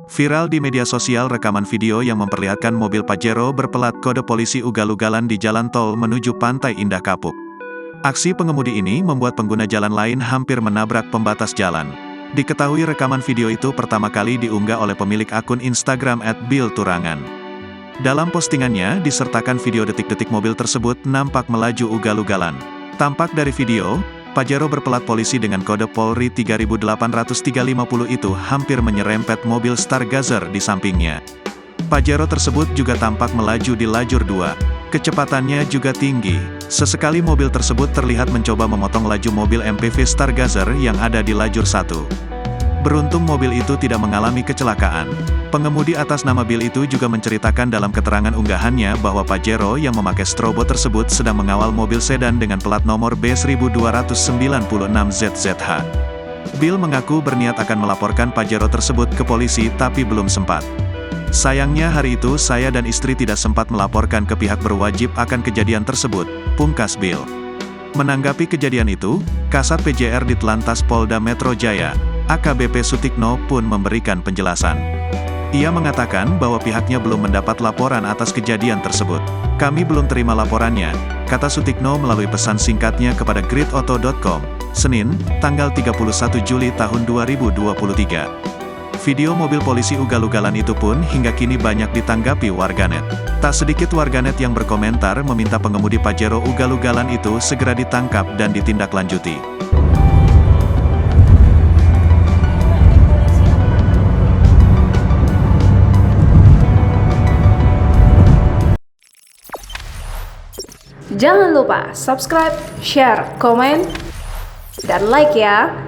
Viral di media sosial rekaman video yang memperlihatkan mobil Pajero berpelat kode polisi ugal-ugalan di jalan tol menuju Pantai Indah Kapuk. Aksi pengemudi ini membuat pengguna jalan lain hampir menabrak pembatas jalan. Diketahui rekaman video itu pertama kali diunggah oleh pemilik akun Instagram @bilturangan. Dalam postingannya disertakan video detik-detik mobil tersebut nampak melaju ugal-ugalan. Tampak dari video, Pajero berpelat polisi dengan kode Polri 38350 itu hampir menyerempet mobil Stargazer di sampingnya. Pajero tersebut juga tampak melaju di lajur 2. Kecepatannya juga tinggi. Sesekali mobil tersebut terlihat mencoba memotong laju mobil MPV Stargazer yang ada di lajur 1. Beruntung mobil itu tidak mengalami kecelakaan. Pengemudi atas nama Bill itu juga menceritakan dalam keterangan unggahannya bahwa Pajero yang memakai strobo tersebut sedang mengawal mobil sedan dengan plat nomor B1296ZZH. Bill mengaku berniat akan melaporkan Pajero tersebut ke polisi tapi belum sempat. Sayangnya hari itu saya dan istri tidak sempat melaporkan ke pihak berwajib akan kejadian tersebut, pungkas Bill. Menanggapi kejadian itu, Kasat PJR Ditlantas Polda Metro Jaya, AKBP Sutikno pun memberikan penjelasan. Ia mengatakan bahwa pihaknya belum mendapat laporan atas kejadian tersebut. Kami belum terima laporannya, kata Sutikno melalui pesan singkatnya kepada gridauto.com, Senin, tanggal 31 Juli tahun 2023. Video mobil polisi ugal-ugalan itu pun hingga kini banyak ditanggapi warganet. Tak sedikit warganet yang berkomentar meminta pengemudi Pajero ugal-ugalan itu segera ditangkap dan ditindaklanjuti. Jangan lupa subscribe, share, komen, dan like ya!